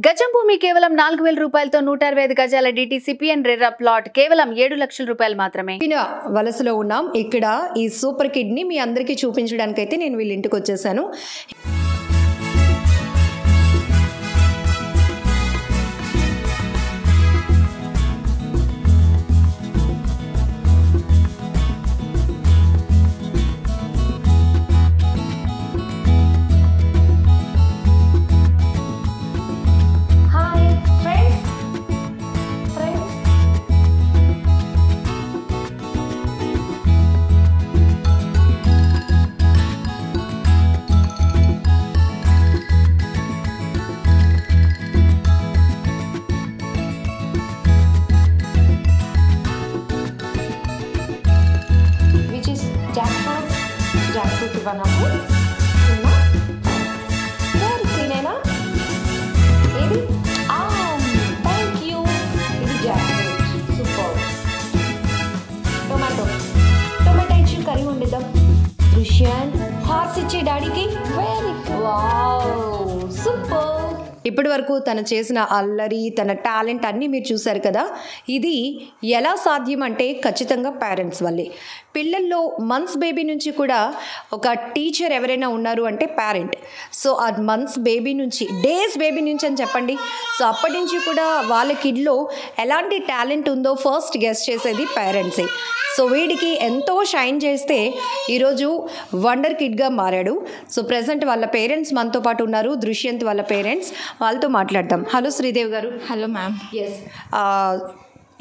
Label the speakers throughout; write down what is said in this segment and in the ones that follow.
Speaker 1: గజం భూమి కేవలం 4,000 రూపాయలతో 165 గజాల DTCPN రెరా ప్లాట్ కేవలం 7 లక్షల రూపాయలు మాత్రమే.
Speaker 2: వలసలో ఉన్నాం. ఇక్కడ ఈ సూపర్ కిడ్ ని మీ అందరికీ చూపించడానికి అయితే నేను వీళ్ళ ఇంటికి వచ్చేసాను. Jackfruit ఇవ్వనాము వెరీ క్లీనేనా ఇది థ్యాంక్ యూ. ఇది జాక్ఫ్రూట్ సూపర్. టొమాటో ఇచ్చి కర్రీ వండిద్దాం. దృశ్యాన్ హార్స్ ఇచ్చి డాడీకి వెరీ వావ్ సూపర్. ఇప్పటి వరకు తను చేసిన అల్లరి, తన టాలెంట్ అన్నీ మీరు చూశారు కదా. ఇది ఎలా సాధ్యం అంటే ఖచ్చితంగా పేరెంట్స్ వల్లే. పిల్లల్లో మంత్స్ బేబీ నుంచి కూడా ఒక టీచర్ ఎవరైనా ఉన్నారు అంటే పేరెంట్. సో ఆ మంత్స్ బేబీ నుంచి, డేస్ బేబీ నుంచి అని చెప్పండి. సో అప్పటి నుంచి కూడా వాళ్ళ కిడ్లో ఎలాంటి టాలెంట్ ఉందో ఫస్ట్ గెస్ చేసేది పేరెంట్సే. సో వీడికి ఎంతో షైన్ చేస్తే ఈరోజు వండర్ కిడ్గా మారాడు. సో ప్రజెంట్ వాళ్ళ పేరెంట్స్ మనతో పాటు ఉన్నారు, దృశ్యంత్ వాళ్ళ పేరెంట్స్. వాళ్ళతో మాట్లాడదాం. Hello Sridevi garu.
Speaker 3: Hello ma'am.
Speaker 2: Yes,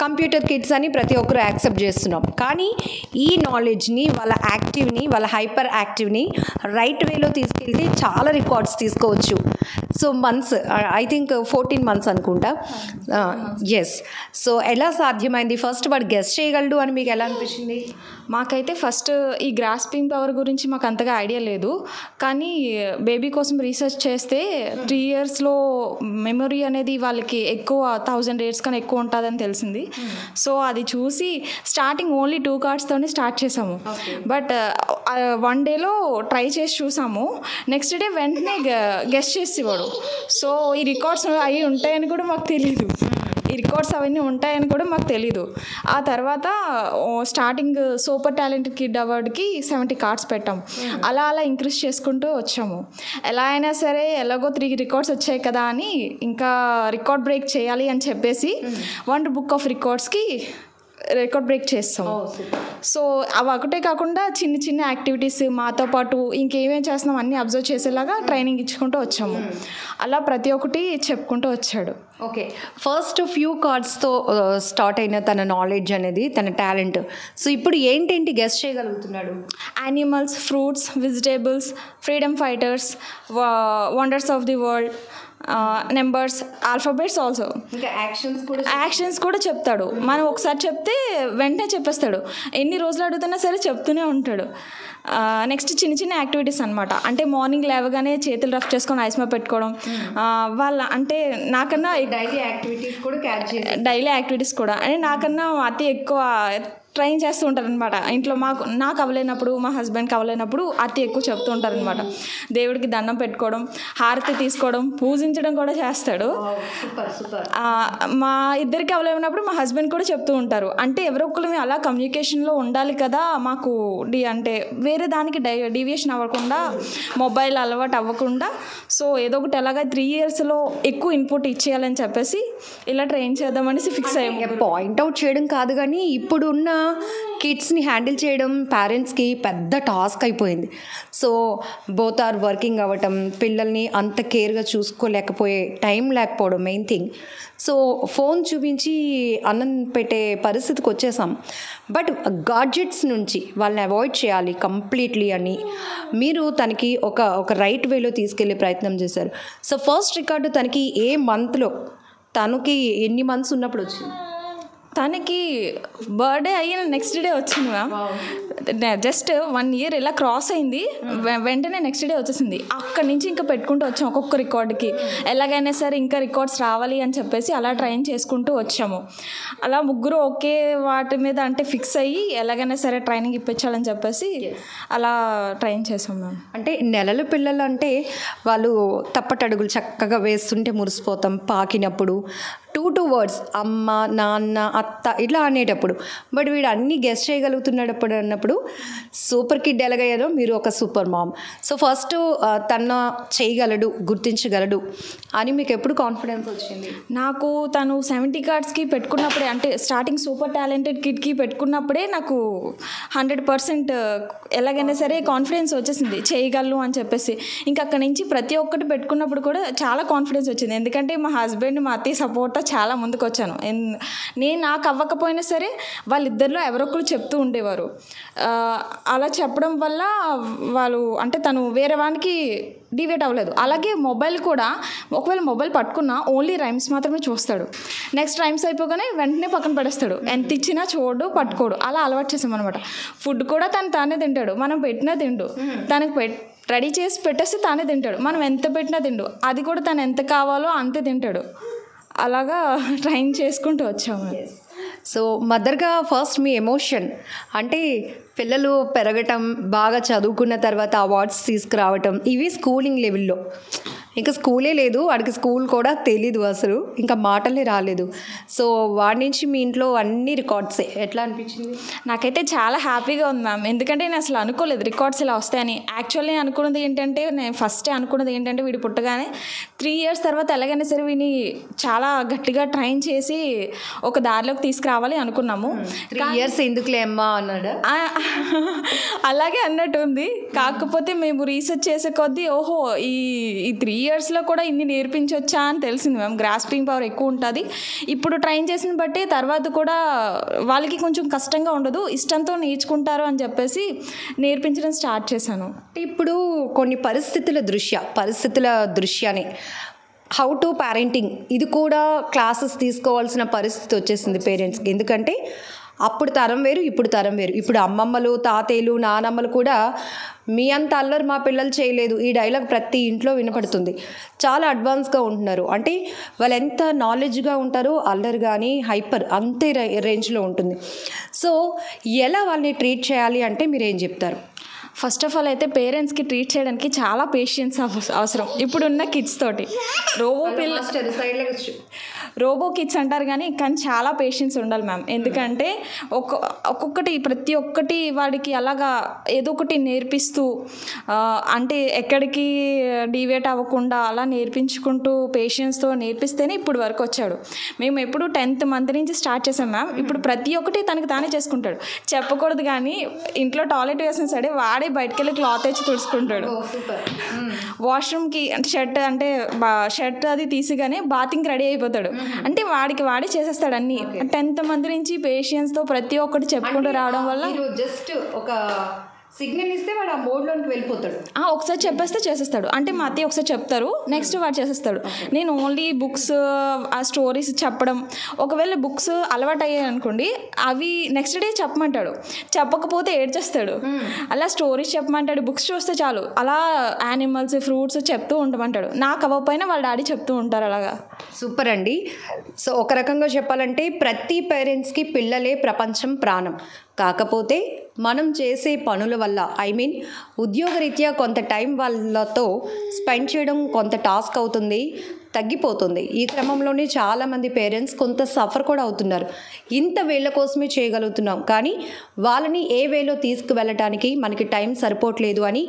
Speaker 2: computer kids అని ప్రతి ఒక్కరు యాక్సెప్ట్ చేస్తున్నాం. కానీ ఈ నాలెడ్జ్ని, వాళ్ళ యాక్టివ్ని, వాళ్ళ హైపర్ యాక్టివ్ని రైట్ వేలో తీసుకెళ్తే చాలా రికార్డ్స్ తీసుకోవచ్చు. So months, I think 14 months అనుకుంటా. ఎస్. సో ఎలా సాధ్యమైంది? ఫస్ట్ వాడు గెస్ చేయగలడు అని మీకు ఎలా అనిపించింది?
Speaker 3: మాకైతే ఫస్ట్ ఈ గ్రాస్పింగ్ పవర్ గురించి మాకు అంతగా ఐడియా లేదు. కానీ బేబీ కోసం రీసెర్చ్ చేస్తే 3 yearsలో మెమొరీ అనేది వాళ్ళకి ఎక్కువ 1000 years కన్నా ఎక్కువ ఉంటుందని తెలిసింది. సో అది చూసి స్టార్టింగ్ ఓన్లీ 2 cardsతోనే స్టార్ట్ చేసాము. బట్ 1 dayలో ట్రై చేసి చూసాము. నెక్స్ట్ డే వెంటనే గెస్ట్ చేసేవాడు. సో ఈ రికార్డ్స్ అవి ఉంటాయని కూడా మాకు తెలీదు. ఈ రికార్డ్స్ అవన్నీ ఉంటాయని కూడా మాకు తెలీదు. ఆ తర్వాత స్టార్టింగ్ సూపర్ టాలెంటెడ్ కిడ్ అవార్డ్కి 70 cards పెట్టాం. అలా ఇంక్రీజ్ చేసుకుంటూ వచ్చాము. ఎలా అయినా సరే ఎలాగో 3 records వచ్చాయి కదా అని ఇంకా రికార్డ్ బ్రేక్ చేయాలి అని చెప్పేసి వరల్డ్ బుక్ ఆఫ్ రికార్డ్స్కి రికార్డ్ బ్రేక్ చేస్తాం. సో అవి ఒకటే కాకుండా చిన్న చిన్న యాక్టివిటీస్ మాతో పాటు ఇంకేమేమి చేస్తున్నాం అన్నీ అబ్జర్వ్ చేసేలాగా ట్రైనింగ్ ఇచ్చుకుంటూ వచ్చాము. అలా ప్రతి ఒక్కటి చెప్పుకుంటూ వచ్చాడు.
Speaker 2: ఓకే, ఫస్ట్ ఫ్యూ కార్డ్స్తో స్టార్ట్ అయిన తన నాలెడ్జ్ అనేది, తన టాలెంట్. సో ఇప్పుడు ఏంటేంటి గెస్ చేయగలుగుతున్నాడు?
Speaker 3: Animals, fruits, vegetables, freedom fighters, wonders of the world, numbers, alphabets also.
Speaker 2: ఇంకా
Speaker 3: యాక్షన్స్ కూడా చెప్తాడు. మనం ఒకసారి చెప్తే వెంటనే చెప్పేస్తాడు. ఎన్ని రోజులు అడుగుతున్నా సరే చెప్తూనే ఉంటాడు. నెక్స్ట్ చిన్న చిన్న యాక్టివిటీస్ అనమాట. అంటే మార్నింగ్ లేవగానే చేతులు రఫ్ చేసుకొని ఐస్మా పెట్టుకోవడం, వాళ్ళ అంటే నాకన్నా
Speaker 2: డైలీ యాక్టివిటీస్
Speaker 3: కూడా అంటే నాకన్నా అతి ఎక్కువ ట్రైన్ చేస్తూ ఉంటారు అనమాట. ఇంట్లో నాకు అవ్వలేనప్పుడు, మా హస్బెండ్కి అవ్వలేనప్పుడు అతి ఎక్కువ చెప్తూ ఉంటారు అనమాట. దేవుడికి దండం పెట్టుకోవడం, హారతి తీసుకోవడం, పూజించడం కూడా చేస్తాడు. మా ఇద్దరికి అవ్వలేనప్పుడు మా హస్బెండ్ కూడా చెప్తూ ఉంటారు. అంటే ఎవరో ఒకరు మేము అలా కమ్యూనికేషన్లో ఉండాలి కదా, మాకు అంటే వేరే దానికి డీవియేషన్ అవ్వకుండా, మొబైల్ అలవాటు అవ్వకుండా. సో ఏదో ఒకటి ఎలాగ 3 yearsలో ఎక్కువ ఇన్పుట్ ఇచ్చేయాలని చెప్పేసి ఇలా ట్రైన్ చేద్దామనేసి ఫిక్స్ అయ్యాము.
Speaker 2: పాయింట్అవుట్ చేయడం కాదు, కానీ ఇప్పుడున్న కిడ్స్ని హ్యాండిల్ చేయడం పేరెంట్స్కి పెద్ద టాస్క్ అయిపోయింది. సో బోత్ ఆర్ వర్కింగ్ అవ్వటం, పిల్లల్ని అంత కేర్గా చూసుకోలేకపోయే టైం లేకపోవడం మెయిన్ థింగ్. సో ఫోన్ చూపించి అన్నం పెట్టే పరిస్థితికి వచ్చేసాం. బట్ గాడ్జెట్స్ నుంచి వాళ్ళని అవాయిడ్ చేయాలి కంప్లీట్లీ అని మీరు తనకి ఒక రైట్ వేలో తీసుకెళ్లే ప్రయత్నం చేశారు. సో ఫస్ట్ రికార్డు తనకి ఏ మంత్లో, తనకి ఎన్ని మంత్స్ ఉన్నప్పుడు వచ్చింది?
Speaker 3: తనకి బర్త్డే అయిన నెక్స్ట్ డే వచ్చింది మ్యామ్. జస్ట్ 1 year ఇలా క్రాస్ అయింది, వెంటనే నెక్స్ట్ డే వచ్చేసింది. అక్కడి నుంచి ఇంకా పెట్టుకుంటూ వచ్చాము ఒక్కొక్క రికార్డ్కి. ఎలాగైనా సరే ఇంకా రికార్డ్స్ రావాలి అని చెప్పేసి అలా ట్రైన్ చేసుకుంటూ వచ్చాము. అలా ముగ్గురు ఒకే వాటి మీద అంటే ఫిక్స్ అయ్యి ఎలాగైనా సరే ట్రైనింగ్ ఇప్పించాలని చెప్పేసి అలా ట్రైన్ చేసాం మ్యామ్.
Speaker 2: అంటే నెలల పిల్లలు అంటే వాళ్ళు తప్పటడుగులు చక్కగా వేస్తుంటే మురిసిపోతాం పాకినప్పుడు. 2 words అమ్మ నాన్న అత్త ఇట్లా అనేటప్పుడు. బట్ వీడు అన్నీ గెస్ట్ చేయగలుగుతున్నాడప్పుడు అన్నప్పుడు సూపర్ కిడ్ ఎలాగయ్యారో మీరు ఒక సూపర్ మామ్. సో ఫస్ట్ తన చేయగలడు, గుర్తించగలడు అని మీకు ఎప్పుడు కాన్ఫిడెన్స్ వచ్చింది?
Speaker 3: నాకు తను 70 cardsకి పెట్టుకున్నప్పుడే, అంటే స్టార్టింగ్ సూపర్ టాలెంటెడ్ కిడ్కి పెట్టుకున్నప్పుడే నాకు 100% ఎలాగైనా సరే కాన్ఫిడెన్స్ వచ్చేసింది, చేయగలను అని చెప్పేసి. ఇంకా అక్కడి నుంచి ప్రతి ఒక్కటి పెట్టుకున్నప్పుడు కూడా చాలా కాన్ఫిడెన్స్ వచ్చింది. ఎందుకంటే మా హస్బెండ్, మా అత్తయ్య సపోర్ట్తో చాలా ముందుకు వచ్చాను. నేను నాకు అవ్వకపోయినా సరే వాళ్ళిద్దరిలో ఎవరొక్కరు చెప్తూ ఉండేవారు. అలా చెప్పడం వల్ల వాళ్ళు అంటే తను వేరే వానికి డివేట్ అవ్వలేదు. అలాగే మొబైల్ కూడా ఒకవేళ మొబైల్ పట్టుకున్నా ఓన్లీ రైమ్స్ మాత్రమే చూస్తాడు. నెక్స్ట్ రైమ్స్ అయిపోగానే వెంటనే పక్కన పడేస్తాడు. ఎంత ఇచ్చినా చూడు, పట్టుకోడు. అలా అలవాటు చేసామన్నమాట. ఫుడ్ కూడా తానే తింటాడు, మనం పెట్టినా తిండు. తనకి రెడీ చేసి పెట్టేస్తే తానే తింటాడు, మనం ఎంత పెట్టినా తిండు. అది కూడా తను ఎంత కావాలో అంతే తింటాడు. అలాగా ట్రైన్ చేసుకుంటూ వచ్చాము.
Speaker 2: సో మదర్గా ఫస్ట్ మీ ఎమోషన్ అంటే పిల్లలు పెరగటం, బాగా చదువుకున్న తర్వాత అవార్డ్స్ తీసుకురావటం, ఇవి స్కూలింగ్ లెవెల్లో. ఇంకా స్కూలే లేదు, వాడికి స్కూల్ కూడా తెలీదు అసలు, ఇంకా మాటలే రాలేదు. సో వాడి నుంచి మీ ఇంట్లో అన్ని రికార్డ్సే. ఎట్లా అనిపించింది?
Speaker 3: నాకైతే చాలా హ్యాపీగా ఉంది మ్యామ్. ఎందుకంటే నేను అసలు అనుకోలేదు రికార్డ్స్ ఇలా వస్తాయని. యాక్చువల్లీ అనుకున్నది ఏంటంటే, నేను ఫస్టే అనుకున్నది ఏంటంటే వీడు పుట్టగానే 3 years తర్వాత ఎలాగైనా సరే వీడిని చాలా గట్టిగా ట్రైన్ చేసి ఒక దారిలోకి తీసుకురావాలి అనుకున్నాము.
Speaker 2: 3 years ఎందుకులే అమ్మా అన్నాడు.
Speaker 3: అలాగే అన్నట్టు ఉంది. కాకపోతే మేము రీసెర్చ్ చేసే కొద్దీ ఓహో ఈ 3 yearsలో కూడా ఇన్ని నేర్పించవచ్చా అని తెలిసింది మ్యామ్. గ్రాస్పింగ్ పవర్ ఎక్కువ ఉంటుంది. ఇప్పుడు ట్రైన్ చేసిన బట్టి తర్వాత కూడా వాళ్ళకి కొంచెం కష్టంగా ఉండదు, ఇష్టంతో నేర్చుకుంటారు అని చెప్పేసి నేర్పించడం స్టార్ట్ చేశాను.
Speaker 2: ఇప్పుడు కొన్ని పరిస్థితుల దృశ్యాన్ని హౌ టు పేరెంటింగ్ ఇది కూడా క్లాసెస్ తీసుకోవాల్సిన పరిస్థితి వచ్చేసింది పేరెంట్స్కి. ఎందుకంటే అప్పుడు తరం వేరు, ఇప్పుడు తరం వేరు. ఇప్పుడు అమ్మమ్మలు, తాతయ్యలు, నానమ్మలు కూడా మీ అంత అల్లరి మా పిల్లలు చేయలేదు, ఈ డైలాగ్ ప్రతి ఇంట్లో వినపడుతుంది. చాలా అడ్వాన్స్గా ఉంటున్నారు. అంటే వాళ్ళు ఎంత నాలెడ్జ్గా ఉంటారో అల్లరి కానీ హైపర్ అంతే రేంజ్లో ఉంటుంది. సో ఎలా వాళ్ళని ట్రీట్ చేయాలి అంటే మీరు ఏం చెప్తారు?
Speaker 3: ఫస్ట్ ఆఫ్ ఆల్ అయితే పేరెంట్స్కి ట్రీట్ చేయడానికి చాలా పేషెన్స్ అవసరం ఇప్పుడున్న కిడ్స్ తోటి. రోబో కిడ్స్ అంటారు కానీ చాలా పేషెన్స్ ఉండాలి మ్యామ్. ఎందుకంటే ఒక్కొక్కటి ప్రతి ఒక్కటి వాడికి అలాగా ఏదో ఒకటి నేర్పిస్తూ అంటే ఎక్కడికి డివేట్ అవ్వకుండా అలా నేర్పించుకుంటూ పేషెన్స్తో నేర్పిస్తేనే ఇప్పుడు వరకు వచ్చాడు. మేము ఎప్పుడు 10th month నుంచి స్టార్ట్ చేసాం మ్యామ్. ఇప్పుడు ప్రతి ఒక్కటి తనకి తానే చేసుకుంటాడు. చెప్పకూడదు కానీ ఇంట్లో టాయిలెట్ వేసిన సరే వాడే బయటకు వెళ్ళి క్లాత్ తెచ్చి తుడుచుకుంటాడు. వాష్రూమ్కి షర్ట్ అది తీసిగానే బాతింగ్కి రెడీ అయిపోతాడు. అంటే వాడే చేసేస్తాడు అన్నీ. 10th month నుంచి పేషెన్స్తో ప్రతి ఒక్కటి చెప్పుకుంటూ రావడం వల్ల
Speaker 2: జస్ట్ ఒక సిగ్నల్ ఇస్తే వాడు ఆ మోడ్లోకి వెళ్ళిపోతాడు.
Speaker 3: ఒకసారి చెప్పేస్తే చేసేస్తాడు. అంటే మా అత్తయ్య ఒకసారి చెప్తారు, నెక్స్ట్ వాడు చేసేస్తాడు. నేను ఓన్లీ బుక్స్ ఆ స్టోరీస్ చెప్పడం, ఒకవేళ బుక్స్ అలవాటు అయ్యాయి అనుకోండి అవి నెక్స్ట్ డే చెప్పమంటాడు, చెప్పకపోతే ఏడ్చేస్తాడు. అలా స్టోరీస్ చెప్పమంటాడు, బుక్స్ చూస్తే చాలు అలా యానిమల్స్, ఫ్రూట్స్ చెప్తూ ఉండమంటాడు. నాకు అవ్వకపోయినా వాళ్ళ డాడీ చెప్తూ ఉంటారు. అలాగా
Speaker 2: సూపర్ అండి. సో ఒక రకంగా చెప్పాలంటే ప్రతి పేరెంట్స్కి పిల్లలే ప్రపంచం, ప్రాణం. కాకపోతే మనం చేసే పనుల వల్ల ఉద్యోగరీత్యా కొంత టైం వాళ్ళతో స్పెండ్ చేయడం కొంత టాస్క్ అవుతుంది, తగ్గిపోతుంది. ఈ క్రమంలోనే చాలామంది పేరెంట్స్ కొంత సఫర్ కూడా అవుతున్నారు. ఇంత వేళ్ళ కోసమే చేయగలుగుతున్నాం కానీ వాళ్ళని ఏ వేలో తీసుకువెళ్ళటానికి మనకి టైం సరిపోవట్లేదు అని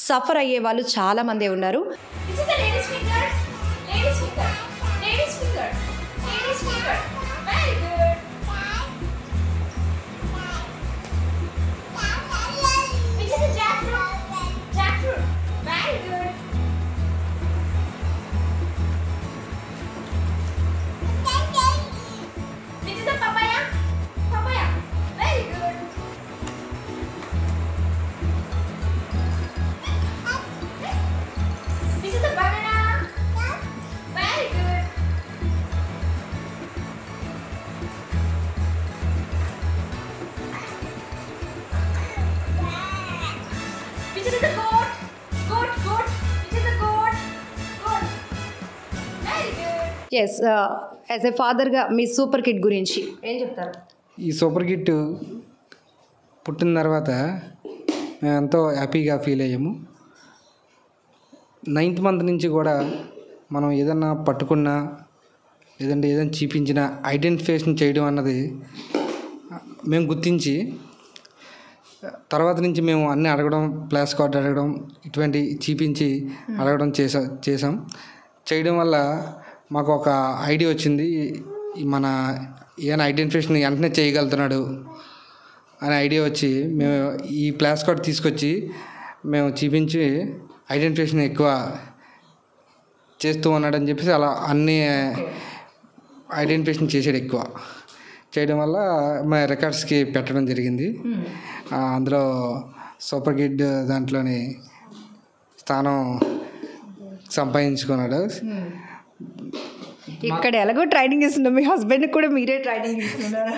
Speaker 2: సఫర్ అయ్యే వాళ్ళు చాలామంది ఉన్నారు.
Speaker 4: This is a banana. Very good.
Speaker 2: Yes as a ఫాదర్గా మీ సూపర్ కిడ్ గురించి ఏం చెప్తారు?
Speaker 4: ఈ సూపర్ కిట్ పుట్టిన తర్వాత మేము ఎంతో హ్యాపీగా ఫీల్ అయ్యాము. 9th మంత్ నుంచి కూడా మనం ఏదన్నా పట్టుకున్నా లేదంటే ఏదైనా చూపించినా ఐడెంటిఫికేషన్ చేయడం అన్నది మేము గుర్తించి తర్వాత నుంచి మేము అన్నీ అడగడం, ప్లాస్ కార్డ్ అడగడం, ఇటువంటి చూపించి అడగడం చేసాం. చేయడం వల్ల మాకు ఒక ఐడియా వచ్చింది, మన ఏమైనా ఐడెంటిఫికేషన్ వెంటనే చేయగలుగుతున్నాడు అనే ఐడియా వచ్చి మేము ఈ ప్లాస్ కార్డ్ తీసుకొచ్చి మేము చూపించి ఐడెంటిఫికేషన్ ఎక్కువ చేస్తూ ఉన్నాడని చెప్పేసి అలా అన్నీ ఐడెంటిఫికేషన్ చేసాడు ఎక్కువ. చేయడం వల్ల మా రికార్డ్స్కి పెట్టడం జరిగింది. అందులో సూపర్ కిడ్ దాంట్లోని స్థానం సంపాదించుకున్నాడు.
Speaker 2: ఇక్కడ ఎలాగో ట్రైనింగ్ ఇస్తున్నాం, మీ హస్బెండ్కి కూడా మీరే ట్రైనింగ్ ఇస్తున్నారా?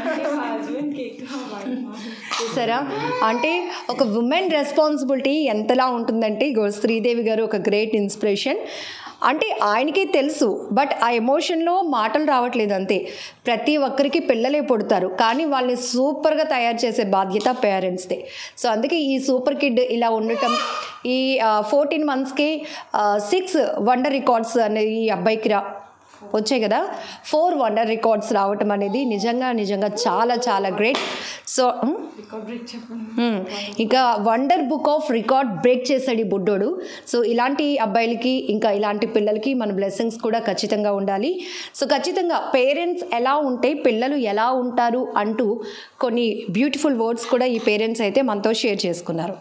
Speaker 2: చూసారా, అంటే ఒక ఉమెన్ రెస్పాన్సిబిలిటీ ఎంతలా ఉంటుందంటే శ్రీదేవి గారు ఒక గ్రేట్ ఇన్స్పిరేషన్. అంటే ఆయనకే తెలుసు, బట్ ఆ ఎమోషన్లో మాటలు రావట్లేదు అంతే. ప్రతి ఒక్కరికి పిల్లలే పుడతారు, కానీ వాళ్ళని సూపర్గా తయారు చేసే బాధ్యత పేరెంట్స్దే. సో అందుకే ఈ సూపర్ కిడ్ ఇలా ఉండటం, ఈ 14 monthsకి 6 వండర్ రికార్డ్స్ అనేది ఈ అబ్బాయికి వచ్చాయి కదా, 4 వండర్ రికార్డ్స్ రావటం అనేది నిజంగా చాలా చాలా గ్రేట్. సో ఇంకా wonder book of record break చేశాడు ఈ బుడ్డోడు. సో ఇలాంటి అబ్బాయిలకి, ఇంకా ఇలాంటి పిల్లలకి మన బ్లెస్సింగ్స్ కూడా ఖచ్చితంగా ఉండాలి. సో ఖచ్చితంగా పేరెంట్స్ ఎలా ఉంటే పిల్లలు ఎలా ఉంటారు అంటూ కొన్ని బ్యూటిఫుల్ వర్డ్స్ కూడా ఈ పేరెంట్స్ అయితే మనతో షేర్ చేసుకున్నారు.